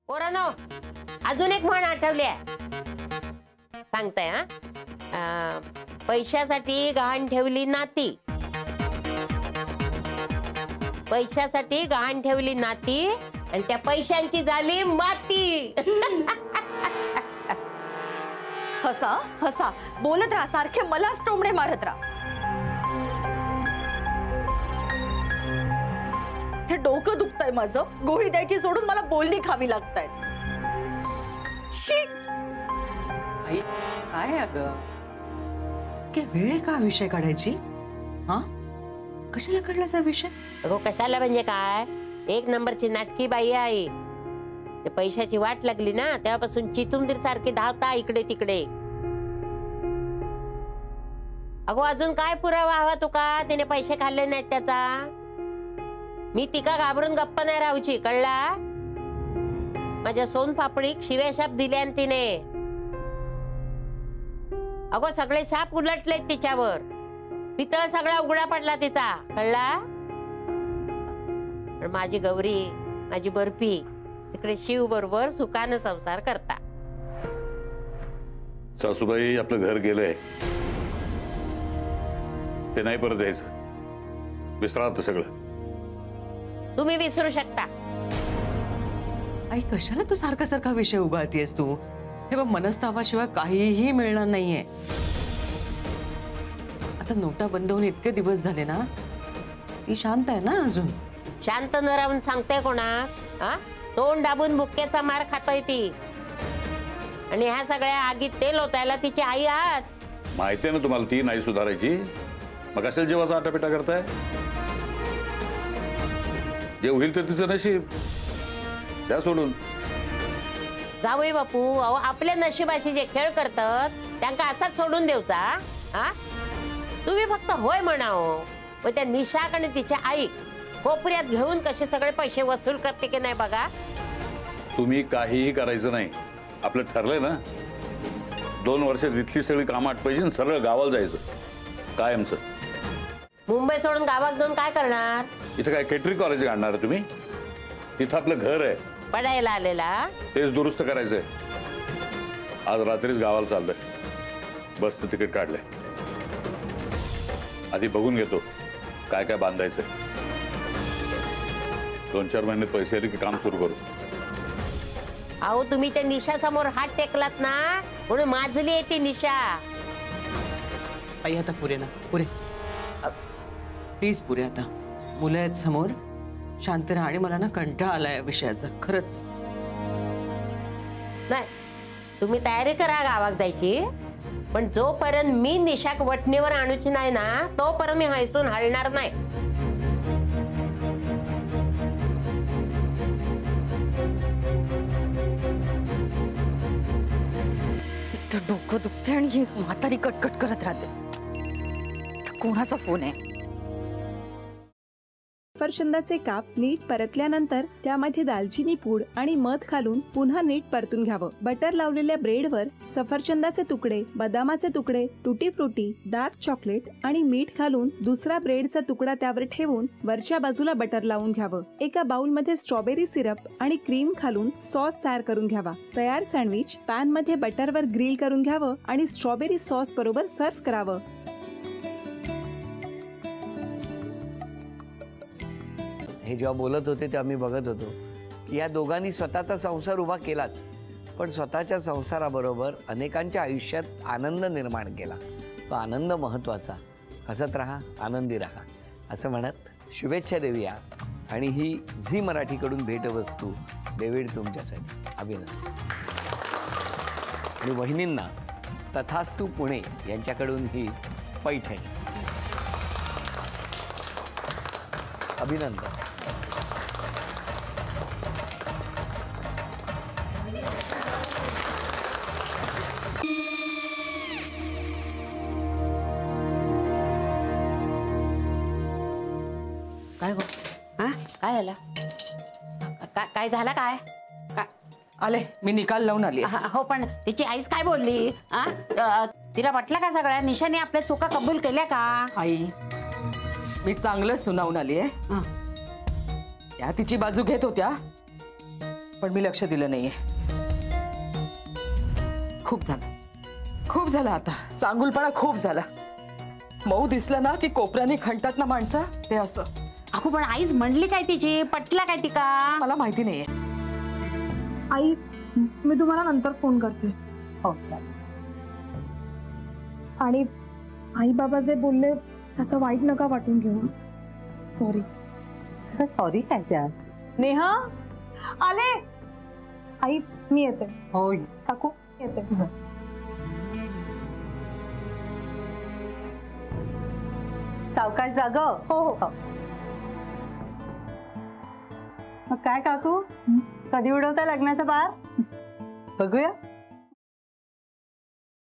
पोरांनो, अजून एक म्हण आठवली आहे, सांगताय हा. पैशासाठी गहाण ठेवली नाती, पैशासाठी गहाण ठेवली नाती आणि त्या पैशांची झाली माती. हसा हसा बोलत राहा, सारखे मलाच टोमणे मारत राहा. ते डोकं दुखतंय माझं, गोळी द्यायची सोडून मला बोलणी खावी लागतायत. आई काय अगं, काय वेळ का विषय काढायची? हा कशाला काढलासा विषय? अगो कशाला म्हणजे काय, एक नंबरची नाटकी बाई आहे. ते पैशाची वाट लागली ना तेव्हापासून चितुंदीर सारखी धावता इकडे तिकडे. अगो अजून काय पुरावा हवा तुका, तिने पैसे खाल्ले नाहीत त्याचा? मी तिका घाबरून गप्प नाही राहूची, कळला? माझ्या सोनपापडीक शिव्या शाप दिले तिने. अगो सगळे शाप उलटलेत तिच्यावर, पितळ सगळा उघडा पडला तिचा, कळला? माझी गौरी, माझी बर्फी तिकडे शिव बरोबर सुखाने संसार करता. सासूबाई आपलं घर गेलंय, ते नाही परत यायचं. विसरा सगळं. तुम्ही विसरू शकता. आई कशाला तू सारखा सारखा विषय उगाळतीयस तू? हे बघ, मनस्तापाशिवाय काहीही मिळणार नाहीये. आता नोटा बंद होऊन इतके दिवस झाले ना, ती शांत आहे ना अजून? शांत न राहून सांगते कोणा? तोंड दाबून बुक्क्याचा मार खाताय ती. आणि ह्या सगळ्या आगीत तेल ओतायला तिची आई आज. माहिती आहे ना तुम्हाला, ती नाही सुधारायची. मग असेल जेव्हा आटापिटा करताय, जे होईल ते तिचं नशीब, त्या सोडून. जावई बापू, अहो आपल्या नशिबाशी जे खेळ करतात त्यांना असाच सोडून देऊचा? तुम्ही फक्त होय म्हणावं. व त्या निशाक आणि तिच्या आई कोपऱ्यात घेऊन कसे सगळे पैसे वसूल करते की नाही बघा. तुम्ही काहीही करायचं नाही, आपलं ठरलंय ना. 2 वर्षात इथली सगळी कामं आटपायची, सरळ गावाला जायचं कायमचं. मुंबई सोडून गावात जाऊन काय करणार? इथं काय केटरिंग कॉलेज काढणार तुम्ही? तिथं आपलं घर आहे, पडायला आलेला, तेच दुरुस्त करायचंय. आज रात्रीच गावाला चाललंय, बसचं तिकीट काढलंय. आधी बघून घेतो काय काय बांधायचंय. 2-4 महिन्यात पैसे आले की काम सुरू करू. अहो तुम्ही त्या निशा समोर हात टेकलात ना, म्हणून माजली आहे ती निशा. आई आता पुरे ना, पुरे प्लीज, पुरे आता. मुलं आहेत समोर, शांत राहा. आणि मला ना कंटाळा आलाय विषयाचा, खरंच. नाही, तुम्ही तयारी करा गावात जायची, पण जोपर्यंत मी निशाक वटणीवर आणूची नाही ना, तोपर्यंत मी हैसून हलणार नाही. इतकं डोकं दुखते आणि ही म्हातारी कटकट करत राहते. कोणाचा फोन आहे? सफरचंदाचे काप नीट परतल्यानंतर त्यामध्ये दालचिनी पूड आणि मध घालून पुन्हा नीट परतून घ्यावं. बटर लावलेल्या ब्रेडवर सफरचंदाचे तुकडे, बदामाचे तुकडे, टुटी फ्रुटी, डार्क चॉकलेट आणि मीठ घालून दुसरा ब्रेडचा तुकडा त्यावर ठेवून वरच्या बाजूला बटर लावून घ्यावं. एका बाउलमध्ये स्ट्रॉबेरी सिरप आणि क्रीम घालून सॉस तयार करून घ्यावा. तयार सँडविच पॅन मध्ये बटरवर ग्रिल करून घ्यावं आणि स्ट्रॉबेरी सॉस बरोबर सर्व्ह करावं. हे जेव्हा बोलत होते तेव्हा मी बघत होतो की या दोघांनी स्वतःचा संसार उभा केलाच, पण स्वतःच्या संसाराबरोबर अनेकांच्या आयुष्यात आनंद निर्माण केला. तो आनंद महत्त्वाचा. हसत राहा, आनंदी राहा असं म्हणत शुभेच्छा देऊया. आणि ही झी मराठीकडून भेटवस्तू डेव्हिड तुमच्यासाठी. अभिनंदन. आणि वहिनींना तथास्तू पुणे यांच्याकडून ही पैठणी. अभिनंदन. काय गो? काय झालं? काय झालं? काय आले, मी निकाल लावून आली. हो, पण तिची आईच काय बोलली? तिला वाटलं का सगळ्या निशाने आपल्या चुका कबूल केल्या का? आई, मी चांगलं सुनावून आली आहे. त्या तिची बाजू घेत होत्या, पण मी लक्ष दिलं नाहीये. खूप झालं आता. चांगुलपणा खूप झाला. मऊ दिसलं ना की कोपऱ्याने खणतात ना माणसं, ते असं. अगो पण आईच म्हणली काय तिची, पटला काय ती का? मला माहिती नाहीये. आई मी तुम्हाला नंतर फोन करते. हो आणि आई बाबा जे बोलले त्याचं वाईट नका वाटून घेऊ. सॉरी. सॉरी काय त्यात? नेहा आले. आई मी येते. हो काकू येते. सावकाश जाग. हो हो. मग काय काकू, कधी उडवता लग्नाचा बार? बघूया.